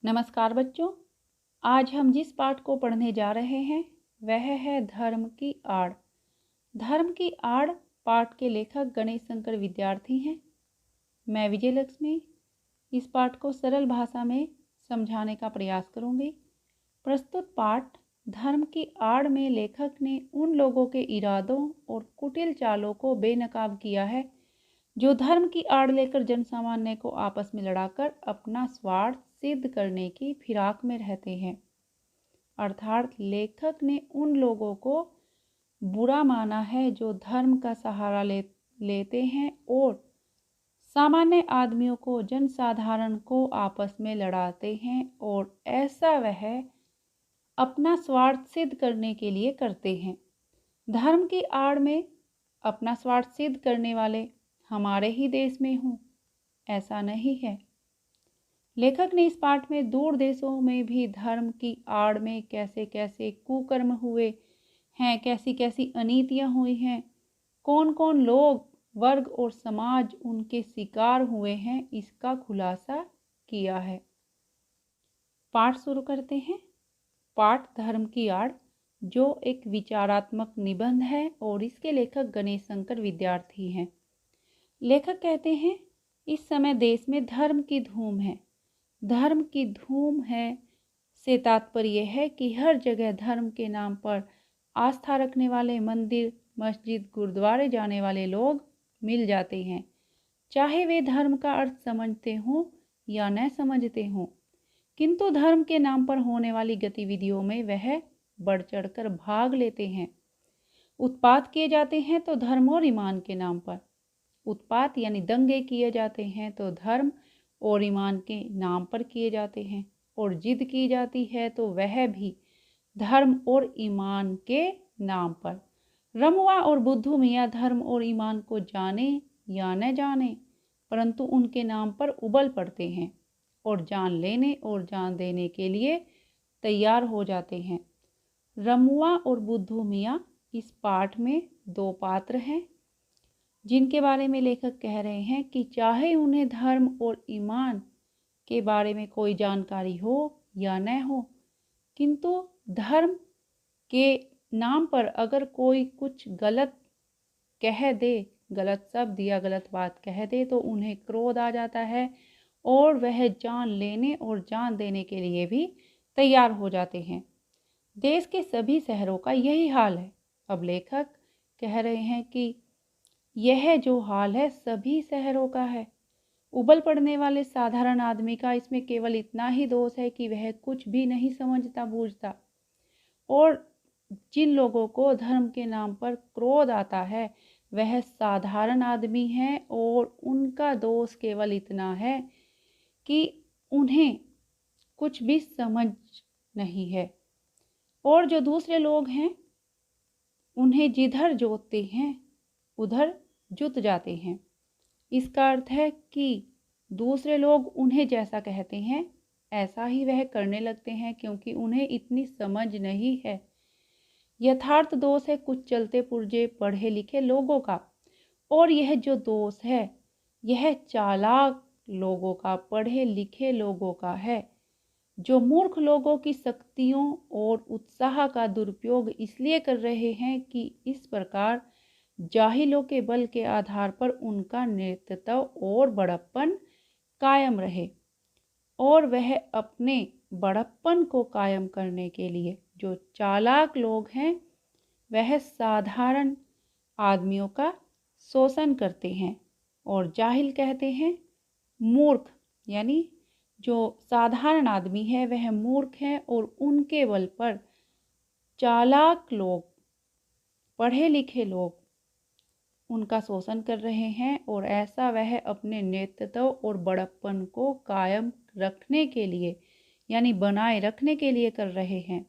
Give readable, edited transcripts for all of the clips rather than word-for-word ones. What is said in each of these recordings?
नमस्कार बच्चों। आज हम जिस पाठ को पढ़ने जा रहे हैं वह है धर्म की आड़। धर्म की आड़ पाठ के लेखक गणेश शंकर विद्यार्थी हैं। मैं विजय लक्ष्मी इस पाठ को सरल भाषा में समझाने का प्रयास करूंगी। प्रस्तुत पाठ धर्म की आड़ में लेखक ने उन लोगों के इरादों और कुटिल चालों को बेनकाब किया है जो धर्म की आड़ लेकर जनसामान्य को आपस में लड़ाकर अपना स्वार्थ सिद्ध करने की फिराक में रहते हैं। अर्थात लेखक ने उन लोगों को बुरा माना है जो धर्म का सहारा लेते हैं और सामान्य आदमियों को, जनसाधारण को आपस में लड़ाते हैं और ऐसा वह अपना स्वार्थ सिद्ध करने के लिए करते हैं। धर्म की आड़ में अपना स्वार्थ सिद्ध करने वाले हमारे ही देश में हों, ऐसा नहीं है। लेखक ने इस पाठ में दूर देशों में भी धर्म की आड़ में कैसे कैसे कुकर्म हुए हैं, कैसी कैसी अनीतियां हुई हैं, कौन कौन लोग, वर्ग और समाज उनके शिकार हुए हैं, इसका खुलासा किया है। पाठ शुरू करते हैं। पाठ धर्म की आड़, जो एक विचारात्मक निबंध है और इसके लेखक गणेश शंकर विद्यार्थी हैं। लेखक कहते हैं, इस समय देश में धर्म की धूम है। धर्म की धूम है से तात्पर्य है कि हर जगह धर्म के नाम पर आस्था रखने वाले मंदिर, मस्जिद, गुरुद्वारे जाने वाले लोग मिल जाते हैं, चाहे वे धर्म का अर्थ समझते हों या न समझते हों। किंतु धर्म के नाम पर होने वाली गतिविधियों में वह बढ़ चढ़कर भाग लेते हैं। उत्पात किए जाते हैं तो धर्म और ईमान के नाम पर। उत्पात यानी दंगे किए जाते हैं तो धर्म और ईमान के नाम पर किए जाते हैं, और जिद की जाती है तो वह भी धर्म और ईमान के नाम पर। रमुआ और बुद्धू मियाँ धर्म और ईमान को जाने या न जाने, परंतु उनके नाम पर उबल पड़ते हैं और जान लेने और जान देने के लिए तैयार हो जाते हैं। रमुआ और बुद्धू मियाँ इस पाठ में दो पात्र हैं जिनके बारे में लेखक कह रहे हैं कि चाहे उन्हें धर्म और ईमान के बारे में कोई जानकारी हो या न हो, किंतु धर्म के नाम पर अगर कोई कुछ गलत कह दे, गलत शब्द या गलत बात कह दे, तो उन्हें क्रोध आ जाता है और वह जान लेने और जान देने के लिए भी तैयार हो जाते हैं। देश के सभी शहरों का यही हाल है। अब लेखक कह रहे हैं कि यह जो हाल है सभी शहरों का है। उबल पड़ने वाले साधारण आदमी का इसमें केवल इतना ही दोष है कि वह कुछ भी नहीं समझता बूझता, और जिन लोगों को धर्म के नाम पर क्रोध आता है वह साधारण आदमी है, और उनका दोष केवल इतना है कि उन्हें कुछ भी समझ नहीं है, और जो दूसरे लोग हैं उन्हें जिधर जोतते हैं उधर जुत जाते हैं। इसका अर्थ है कि दूसरे लोग उन्हें जैसा कहते हैं ऐसा ही वह करने लगते हैं, क्योंकि उन्हें इतनी समझ नहीं है। यथार्थ दोष है कुछ चलते पुर्जे पढ़े लिखे लोगों का, और यह जो दोष है यह चालाक लोगों का, पढ़े लिखे लोगों का है, जो मूर्ख लोगों की शक्तियों और उत्साह का दुरुपयोग इसलिए कर रहे हैं कि इस प्रकार जाहिलों के बल के आधार पर उनका नेतृत्व और बड़प्पन कायम रहे, और वह अपने बड़प्पन को कायम करने के लिए जो चालाक लोग हैं वह साधारण आदमियों का शोषण करते हैं। और जाहिल कहते हैं मूर्ख, यानी जो साधारण आदमी है वह मूर्ख है, और उनके बल पर चालाक लोग, पढ़े लिखे लोग उनका शोषण कर रहे हैं, और ऐसा वह अपने नेतृत्व और बड़प्पन को कायम रखने के लिए, यानी बनाए रखने के लिए कर रहे हैं।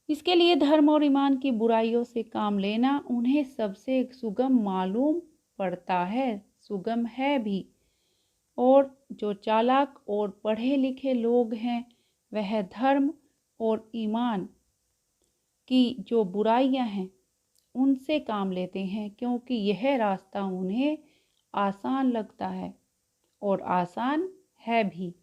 इसके लिए धर्म और ईमान की बुराइयों से काम लेना उन्हें सबसे सुगम मालूम पड़ता है, सुगम है भी। और जो चालाक और पढ़े लिखे लोग हैं वह धर्म और ईमान की जो बुराइयां हैं उनसे काम लेते हैं, क्योंकि यह रास्ता उन्हें आसान लगता है और आसान है भी।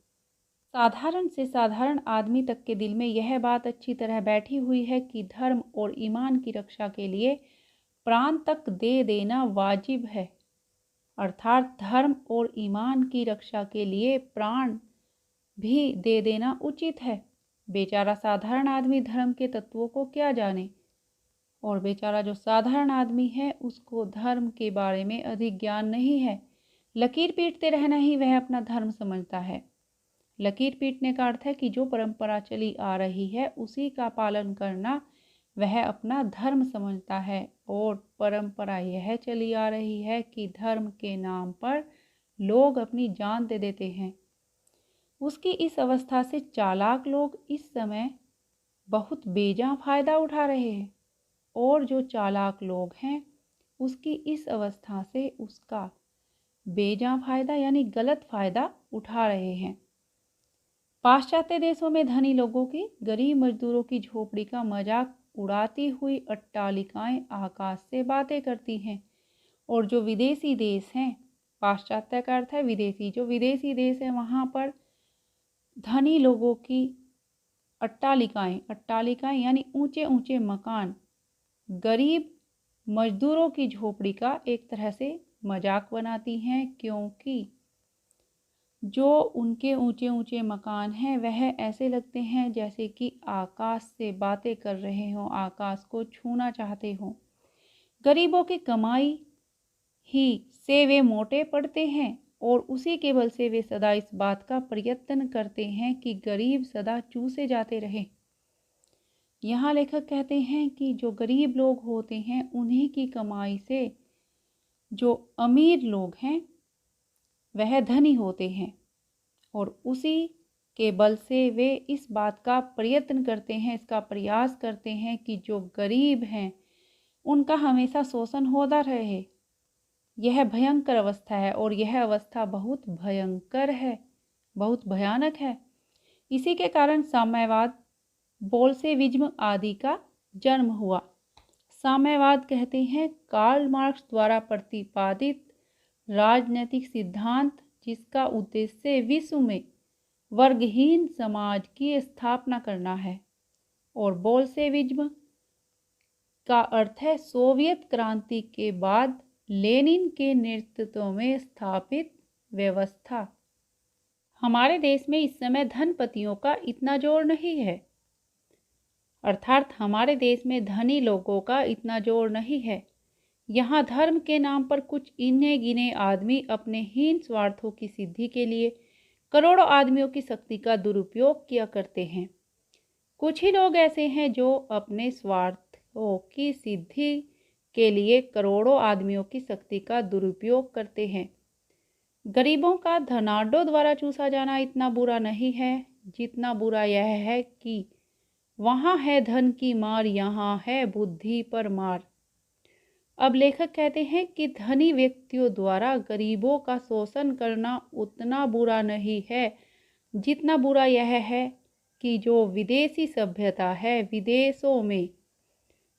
साधारण से साधारण आदमी तक के दिल में यह बात अच्छी तरह बैठी हुई है कि धर्म और ईमान की रक्षा के लिए प्राण तक दे देना वाजिब है। अर्थात धर्म और ईमान की रक्षा के लिए प्राण भी दे देना उचित है। बेचारा साधारण आदमी धर्म के तत्वों को क्या जाने, और बेचारा जो साधारण आदमी है उसको धर्म के बारे में अधिक ज्ञान नहीं है। लकीर पीटते रहना ही वह अपना धर्म समझता है। लकीर पीटने का अर्थ है कि जो परंपरा चली आ रही है उसी का पालन करना वह अपना धर्म समझता है। और परंपरा यह चली आ रही है कि धर्म के नाम पर लोग अपनी जान दे देते हैं। उसकी इस अवस्था से चालाक लोग इस समय बहुत बेजां फायदा उठा रहे हैं, और जो चालाक लोग हैं उसकी इस अवस्था से उसका बेजां फायदा यानी गलत फायदा उठा रहे हैं। पाश्चात्य देशों में धनी लोगों की गरीब मजदूरों की झोपड़ी का मजाक उड़ाती हुई अट्टालिकाएं आकाश से बातें करती हैं, और जो विदेशी देश हैं, पाश्चात्य का अर्थ है विदेशी, जो विदेशी देश है वहाँ पर धनी लोगों की अट्टालिकाएं यानी ऊंचे ऊंचे मकान गरीब मजदूरों की झोपड़ी का एक तरह से मजाक बनाती हैं, क्योंकि जो उनके ऊंचे ऊंचे मकान हैं वह ऐसे लगते हैं जैसे कि आकाश से बातें कर रहे हों, आकाश को छूना चाहते हों। गरीबों की कमाई ही से वे मोटे पड़ते हैं, और उसी के बल से वे सदा इस बात का प्रयत्न करते हैं कि गरीब सदा चूसे जाते रहें। यहाँ लेखक कहते हैं कि जो गरीब लोग होते हैं उन्हीं की कमाई से जो अमीर लोग हैं वह धनी होते हैं, और उसी के बल से वे इस बात का प्रयत्न करते हैं, इसका प्रयास करते हैं कि जो गरीब हैं उनका हमेशा शोषण होता रहे। यह भयंकर अवस्था है, और यह अवस्था बहुत भयंकर है, बहुत भयानक है। इसी के कारण साम्यवाद, बोल्शेविज्म आदि का जन्म हुआ। साम्यवाद कहते हैं कार्ल मार्क्स द्वारा प्रतिपादित राजनैतिक सिद्धांत जिसका उद्देश्य विश्व में वर्गहीन समाज की स्थापना करना है। और बोल्शेविज्म का अर्थ है सोवियत क्रांति के बाद लेनिन के नेतृत्व में स्थापित व्यवस्था। हमारे देश में इस समय धनपतियों का इतना जोर नहीं है, अर्थात हमारे देश में धनी लोगों का इतना जोर नहीं है। यहाँ धर्म के नाम पर कुछ इन्हें गिने आदमी अपने हीन स्वार्थों की सिद्धि के लिए करोड़ों आदमियों की शक्ति का दुरुपयोग किया करते हैं। कुछ ही लोग ऐसे हैं जो अपने स्वार्थों की सिद्धि के लिए करोड़ों आदमियों की शक्ति का दुरुपयोग करते हैं। गरीबों का धनाढ्यों द्वारा चूसा जाना इतना बुरा नहीं है जितना बुरा यह है कि वहाँ है धन की मार, यहाँ है बुद्धि पर मार। अब लेखक कहते हैं कि धनी व्यक्तियों द्वारा गरीबों का शोषण करना उतना बुरा नहीं है जितना बुरा यह है कि जो विदेशी सभ्यता है, विदेशों में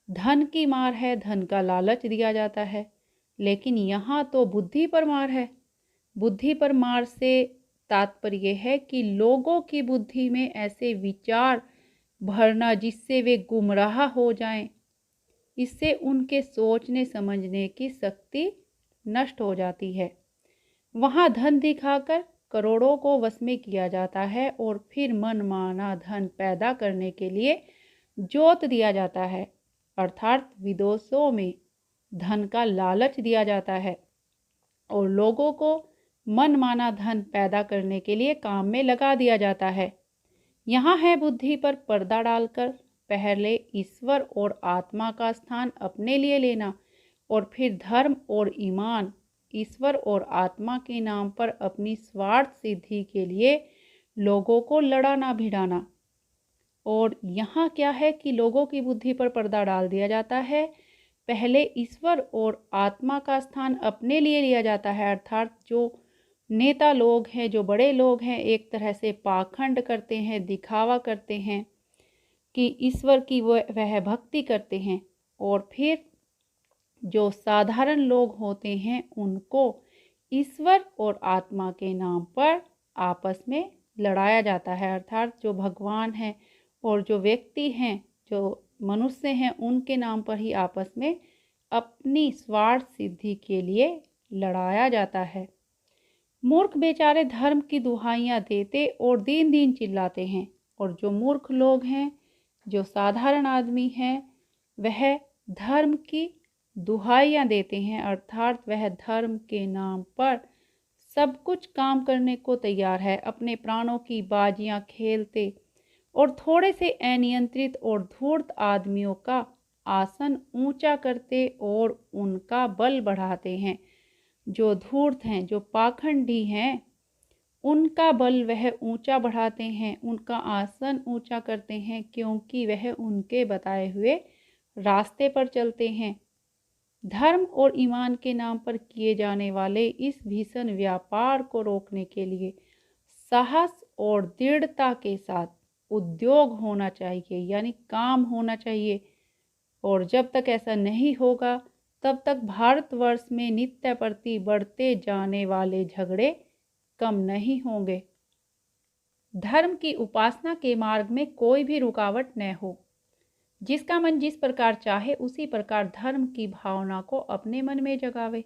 धन की मार है, धन का लालच दिया जाता है, लेकिन यहाँ तो बुद्धि पर मार है। बुद्धि पर मार से तात्पर्य है कि लोगों की बुद्धि में ऐसे विचार भरना जिससे वे गुमराह हो जाएं। इससे उनके सोचने समझने की शक्ति नष्ट हो जाती है। वहाँ धन दिखाकर करोड़ों को वश में किया जाता है, और फिर मनमाना धन पैदा करने के लिए जोत दिया जाता है, अर्थात विदेशों में धन का लालच दिया जाता है, और लोगों को मनमाना धन पैदा करने के लिए काम में लगा दिया जाता है। यहाँ है बुद्धि पर पर्दा डालकर पहले ईश्वर और आत्मा का स्थान अपने लिए लेना, और फिर धर्म और ईमान, ईश्वर और आत्मा के नाम पर अपनी स्वार्थ सिद्धि के लिए लोगों को लड़ाना भिड़ाना। और यहाँ क्या है कि लोगों की बुद्धि पर पर्दा डाल दिया जाता है। पहले ईश्वर और आत्मा का स्थान अपने लिए लिया जाता है, अर्थात जो नेता लोग हैं, जो बड़े लोग हैं, एक तरह से पाखंड करते हैं, दिखावा करते हैं कि ईश्वर की वह भक्ति करते हैं, और फिर जो साधारण लोग होते हैं उनको ईश्वर और आत्मा के नाम पर आपस में लड़ाया जाता है, अर्थात जो भगवान हैं और जो व्यक्ति हैं, जो मनुष्य हैं, उनके नाम पर ही आपस में अपनी स्वार्थ सिद्धि के लिए लड़ाया जाता है। मूर्ख बेचारे धर्म की दुहाइयाँ देते और दिन दिन चिल्लाते हैं, और जो मूर्ख लोग हैं, जो साधारण आदमी हैं, वह धर्म की दुहाइयाँ देते हैं, अर्थात वह धर्म के नाम पर सब कुछ काम करने को तैयार है, अपने प्राणों की बाजियां खेलते और थोड़े से अनियंत्रित और धूर्त आदमियों का आसन ऊंचा करते और उनका बल बढ़ाते हैं। जो धूर्त हैं, जो पाखंडी हैं, उनका बल वह ऊंचा बढ़ाते हैं, उनका आसन ऊंचा करते हैं, क्योंकि वह उनके बताए हुए रास्ते पर चलते हैं। धर्म और ईमान के नाम पर किए जाने वाले इस भीषण व्यापार को रोकने के लिए साहस और दृढ़ता के साथ उद्योग होना चाहिए, यानी काम होना चाहिए। और जब तक ऐसा नहीं होगा, तब तक भारतवर्ष में नित्य प्रति बढ़ते जाने वाले झगड़े कम नहीं होंगे। धर्म की उपासना के मार्ग में कोई भी रुकावट न हो। जिसका मन जिस प्रकार चाहे उसी प्रकार धर्म की भावना को अपने मन में जगावे।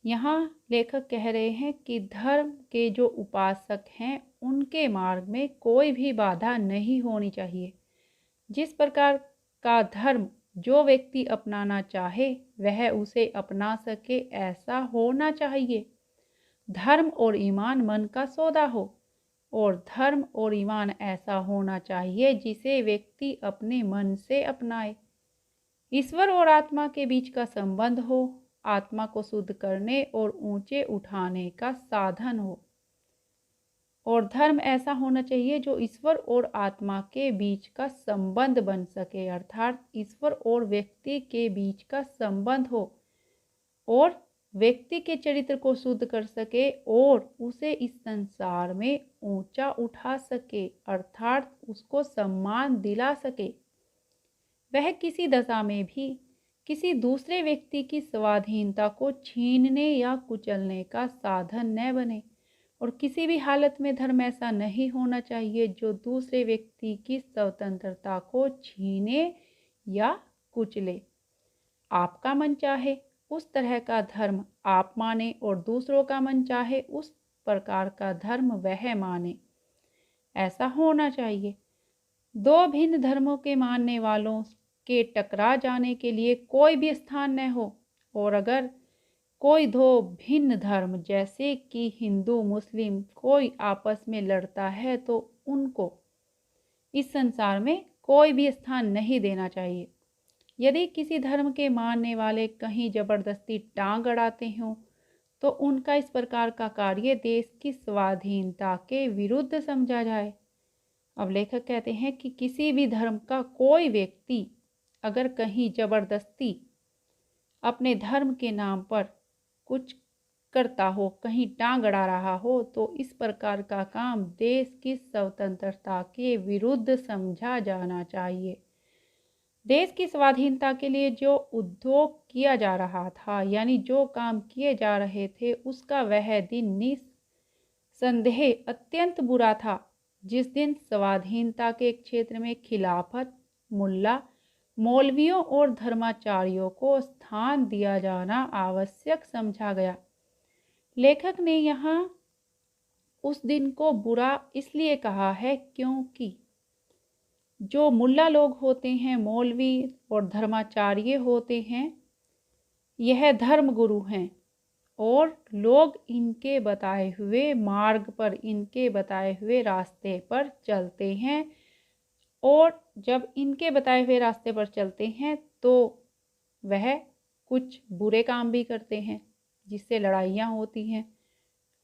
यहाँ लेखक कह रहे हैं कि धर्म के जो उपासक हैं, उनके मार्ग में कोई भी बाधा नहीं होनी चाहिए। जिस प्रकार का धर्म जो व्यक्ति अपनाना चाहे वह उसे अपना सके, ऐसा होना चाहिए। धर्म और ईमान मन का सौदा हो, और धर्म और ईमान ऐसा होना चाहिए जिसे व्यक्ति अपने मन से अपनाए। ईश्वर और आत्मा के बीच का संबंध हो, आत्मा को शुद्ध करने और ऊंचे उठाने का साधन हो। और धर्म ऐसा होना चाहिए जो ईश्वर और आत्मा के बीच का संबंध बन सके, अर्थात ईश्वर और व्यक्ति के बीच का संबंध हो और व्यक्ति के चरित्र को शुद्ध कर सके और उसे इस संसार में ऊंचा उठा सके, अर्थात उसको सम्मान दिला सके। वह किसी दशा में भी किसी दूसरे व्यक्ति की स्वाधीनता को छीनने या कुचलने का साधन न बने, और किसी भी हालत में धर्म ऐसा नहीं होना चाहिए जो दूसरे व्यक्ति की स्वतंत्रता को छीने या कुचले। आपका मन चाहे उस तरह का धर्म आप माने और दूसरों का मन चाहे उस प्रकार का धर्म वह माने, ऐसा होना चाहिए। दो भिन्न धर्मों के मानने वालों के टकरा जाने के लिए कोई भी स्थान न हो, और अगर कोई दो भिन्न धर्म जैसे कि हिंदू मुस्लिम कोई आपस में लड़ता है तो उनको इस संसार में कोई भी स्थान नहीं देना चाहिए। यदि किसी धर्म के मानने वाले कहीं जबरदस्ती टांग अड़ाते हों तो उनका इस प्रकार का कार्य देश की स्वाधीनता के विरुद्ध समझा जाए। अब लेखक कहते हैं कि किसी भी धर्म का कोई व्यक्ति अगर कहीं जबरदस्ती अपने धर्म के नाम पर कुछ करता हो, कहीं टांग अड़ा रहा हो, तो इस प्रकार का काम देश की स्वतंत्रता के विरुद्ध समझा जाना चाहिए। देश की स्वाधीनता के लिए जो उद्योग किया जा रहा था, यानी जो काम किए जा रहे थे, उसका वह दिन निस्संदेह अत्यंत बुरा था जिस दिन स्वाधीनता के क्षेत्र में खिलाफत, मुल्ला, मौलवियों और धर्माचार्यों को स्थान दिया जाना आवश्यक समझा गया। लेखक ने यहाँ उस दिन को बुरा इसलिए कहा है क्योंकि जो मुल्ला लोग होते हैं, मौलवी और धर्माचार्य होते हैं, यह धर्म गुरु हैं और लोग इनके बताए हुए मार्ग पर, इनके बताए हुए रास्ते पर चलते हैं, और जब इनके बताए हुए रास्ते पर चलते हैं तो वह कुछ बुरे काम भी करते हैं जिससे लड़ाइयाँ होती हैं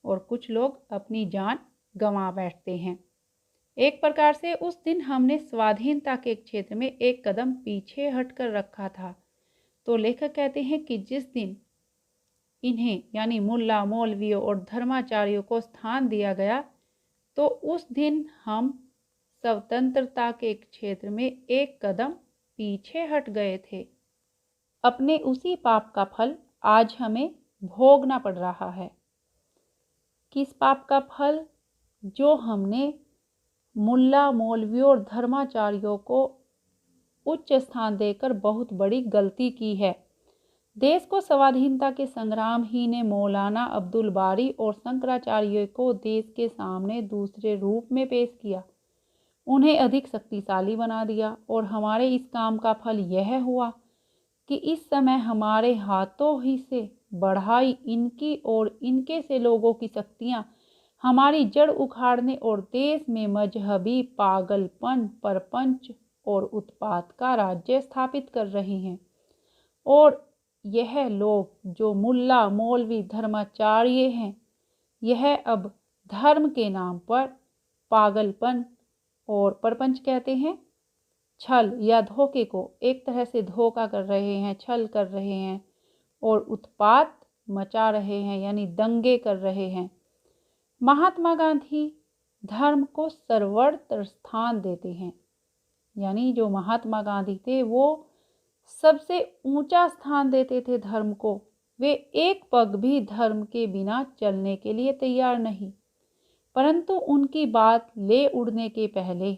और कुछ लोग अपनी जान गंवा बैठते हैं। एक प्रकार से उस दिन हमने स्वाधीनता के क्षेत्र में एक कदम पीछे हटकर रखा था। तो लेखक कहते हैं कि जिस दिन इन्हें यानी मुल्ला, मौलवियों और धर्माचार्यों को स्थान दिया गया तो उस दिन हम स्वतंत्रता के क्षेत्र में एक कदम पीछे हट गए थे। अपने उसी पाप का फल आज हमें भोगना पड़ रहा है। किस पाप का फल? जो हमने मुल्ला मौलवियों और धर्माचार्यों को उच्च स्थान देकर बहुत बड़ी गलती की है। देश को स्वाधीनता के संग्राम ही ने मौलाना अब्दुल बारी और शंकराचार्य को देश के सामने दूसरे रूप में पेश किया, उन्हें अधिक शक्तिशाली बना दिया, और हमारे इस काम का फल यह हुआ कि इस समय हमारे हाथों ही से बढ़ाई इनकी और इनके से लोगों की शक्तियां हमारी जड़ उखाड़ने और देश में मजहबी पागलपन, परपंच और उत्पात का राज्य स्थापित कर रही हैं। और यह लोग जो मुल्ला मौलवी धर्माचार्य हैं, यह अब धर्म के नाम पर पागलपन और परपंच कहते हैं, छल या धोखे को एक तरह से धोखा कर रहे हैं, छल कर रहे हैं और उत्पात मचा रहे हैं, यानी दंगे कर रहे हैं। महात्मा गांधी धर्म को सर्वोच्च स्थान देते हैं, यानी जो महात्मा गांधी थे वो सबसे ऊंचा स्थान देते थे धर्म को। वे एक पग भी धर्म के बिना चलने के लिए तैयार नहीं, परंतु उनकी बात ले उड़ने के पहले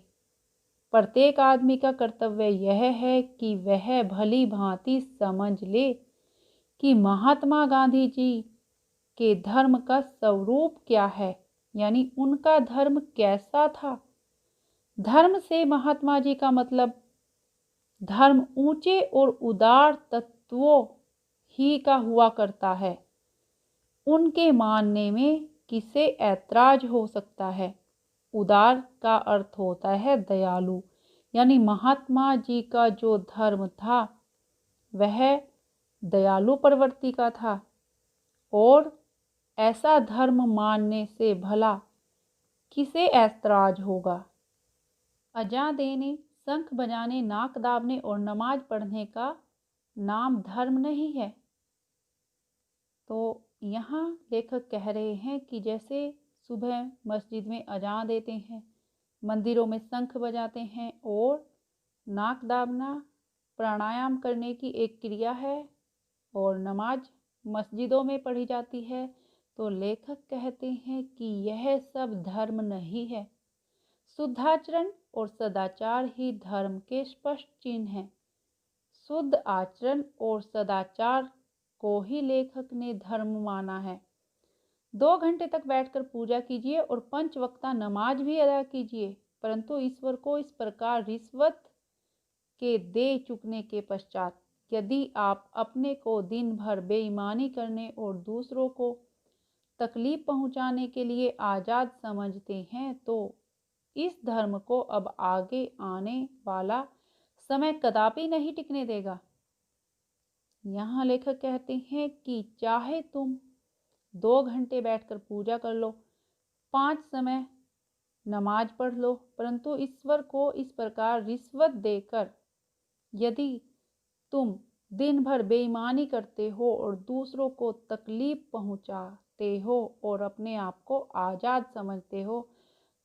प्रत्येक आदमी का कर्तव्य यह है कि वह भली भांति समझ ले कि महात्मा गांधी जी के धर्म का स्वरूप क्या है, यानी उनका धर्म कैसा था। धर्म से महात्मा जी का मतलब धर्म ऊंचे और उदार तत्वों ही का हुआ करता है। उनके मानने में किसे ऐतराज हो सकता है। उदार का अर्थ होता है दयालु, यानी महात्मा जी का जो धर्म था वह दयालु प्रवृत्ति का था, और ऐसा धर्म मानने से भला किसे ऐतराज होगा। अजान देने, शंख बजाने, नाक दाबने और नमाज पढ़ने का नाम धर्म नहीं है। तो यहाँ लेखक कह रहे हैं कि जैसे सुबह मस्जिद में अजान देते हैं, मंदिरों में शंख बजाते हैं और नाक दाबना प्राणायाम करने की एक क्रिया है और नमाज मस्जिदों में पढ़ी जाती है, तो लेखक कहते हैं कि यह सब धर्म नहीं है। शुद्धाचरण और सदाचार ही धर्म के स्पष्ट चिन्ह हैं। शुद्ध आचरण और सदाचार को ही लेखक ने धर्म माना है। 2 घंटे तक बैठकर पूजा कीजिए और 5 वक्ता नमाज भी अदा कीजिए, परंतु ईश्वर को इस प्रकार रिश्वत के दे चुकने के पश्चात यदि आप अपने को दिन भर बेईमानी करने और दूसरों को तकलीफ पहुंचाने के लिए आज़ाद समझते हैं, तो इस धर्म को अब आगे आने वाला समय कदापि नहीं टिकने देगा। यहाँ लेखक कहते हैं कि चाहे तुम 2 घंटे बैठकर पूजा कर लो, 5 समय नमाज पढ़ लो, परंतु ईश्वर को इस प्रकार रिश्वत देकर यदि तुम दिन भर बेईमानी करते हो और दूसरों को तकलीफ पहुंचाते हो और अपने आप को आज़ाद समझते हो,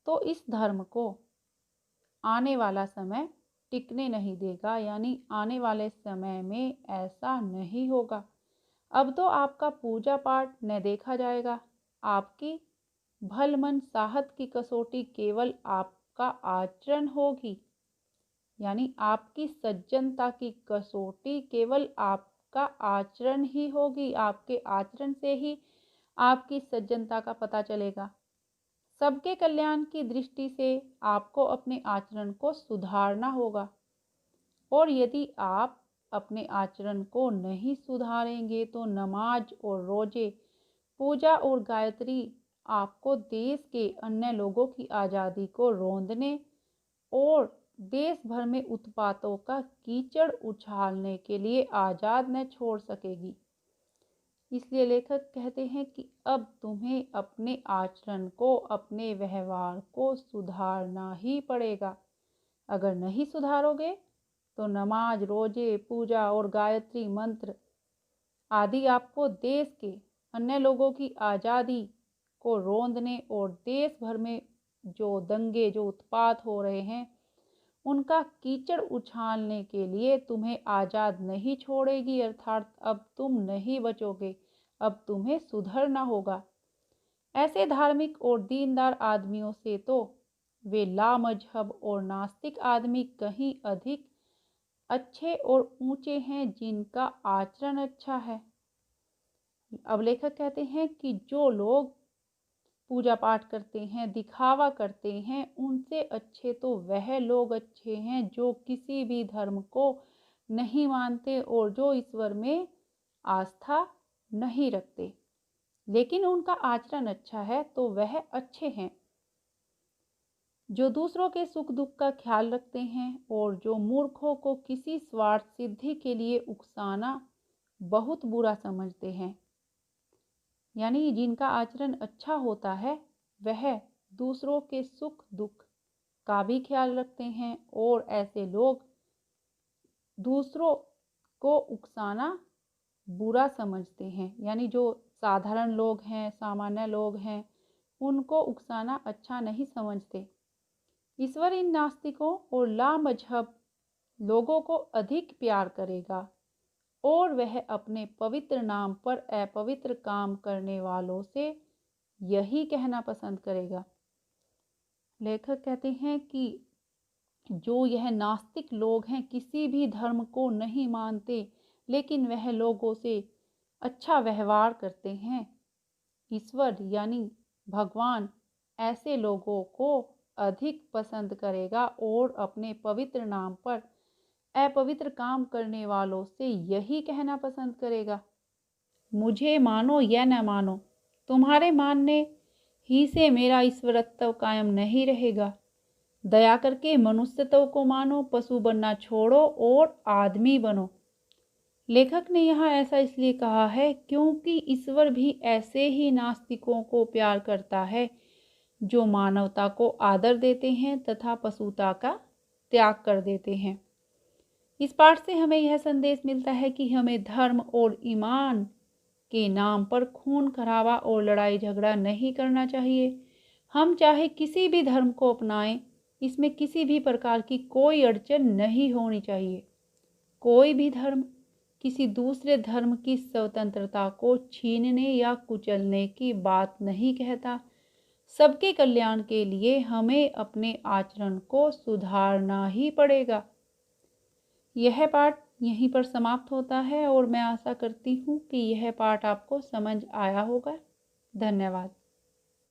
तो इस धर्म को आने वाला समय टिकने नहीं देगा, यानी आने वाले समय में ऐसा नहीं होगा। अब तो आपका पूजा पाठ न देखा जाएगा, आपकी भलमन साहत की कसौटी केवल आपका आचरण होगी, यानी आपकी सज्जनता की कसौटी केवल आपका आचरण ही होगी। आपके आचरण से ही आपकी सज्जनता का पता चलेगा। सबके कल्याण की दृष्टि से आपको अपने आचरण को सुधारना होगा, और यदि आप अपने आचरण को नहीं सुधारेंगे तो नमाज और रोजे, पूजा और गायत्री आपको देश के अन्य लोगों की आज़ादी को रौंदने और देश भर में उत्पातों का कीचड़ उछालने के लिए आज़ाद न छोड़ सकेगी। इसलिए लेखक कहते हैं कि अब तुम्हें अपने आचरण को, अपने व्यवहार को सुधारना ही पड़ेगा। अगर नहीं सुधारोगे तो नमाज, रोजे, पूजा और गायत्री मंत्र आदि आपको देश के अन्य लोगों की आज़ादी को रौंदने और देश भर में जो दंगे, जो उत्पात हो रहे हैं, उनका कीचड़ उछालने के लिए तुम्हें आज़ाद नहीं छोड़ेगी। अर्थात अब तुम नहीं बचोगे, अब तुम्हें सुधरना होगा। ऐसे धार्मिक और दीनदार आदमियों से तो वे लामजहब और नास्तिक आदमी कहीं अधिक अच्छे और ऊंचे हैं जिनका आचरण अच्छा है। अब लेखक कहते हैं कि जो लोग पूजा पाठ करते हैं, दिखावा करते हैं, उनसे अच्छे तो वह लोग अच्छे हैं जो किसी भी धर्म को नहीं मानते और जो ईश्वर में आस्था नहीं रखते, लेकिन उनका आचरण अच्छा है तो वह अच्छे हैं। जो दूसरों के सुख दुख का ख्याल रखते हैं और जो मूर्खों को किसी स्वार्थ सिद्धि के लिए उकसाना बहुत बुरा समझते हैं, यानी जिनका आचरण अच्छा होता है वह दूसरों के सुख दुख का भी ख्याल रखते हैं और ऐसे लोग दूसरों को उकसाना बुरा समझते हैं, यानी जो साधारण लोग हैं, सामान्य लोग हैं, उनको उकसाना अच्छा नहीं समझते। ईश्वर इन नास्तिकों और लामजहब लोगों को अधिक प्यार करेगा और वह अपने पवित्र नाम पर अपवित्र काम करने वालों से यही कहना पसंद करेगा। लेखक कहते हैं कि जो यह नास्तिक लोग हैं, किसी भी धर्म को नहीं मानते, लेकिन वह लोगों से अच्छा व्यवहार करते हैं, ईश्वर यानी भगवान ऐसे लोगों को अधिक पसंद करेगा और अपने पवित्र नाम पर अपवित्र काम करने वालों से यही कहना पसंद करेगा, मुझे मानो या न मानो, तुम्हारे मानने ही से मेरा ईश्वरत्व कायम नहीं रहेगा। दया करके मनुष्यत्व को मानो, पशु बनना छोड़ो और आदमी बनो। लेखक ने यहाँ ऐसा इसलिए कहा है क्योंकि ईश्वर भी ऐसे ही नास्तिकों को प्यार करता है जो मानवता को आदर देते हैं तथा पशुता का त्याग कर देते हैं। इस पाठ से हमें यह संदेश मिलता है कि हमें धर्म और ईमान के नाम पर खून खराबा और लड़ाई झगड़ा नहीं करना चाहिए। हम चाहे किसी भी धर्म को अपनाएं, इसमें किसी भी प्रकार की कोई अड़चन नहीं होनी चाहिए। कोई भी धर्म किसी दूसरे धर्म की स्वतंत्रता को छीनने या कुचलने की बात नहीं कहता। सबके कल्याण के लिए हमें अपने आचरण को सुधारना ही पड़ेगा। यह पाठ यहीं पर समाप्त होता है और मैं आशा करती हूँ कि यह पाठ आपको समझ आया होगा। धन्यवाद।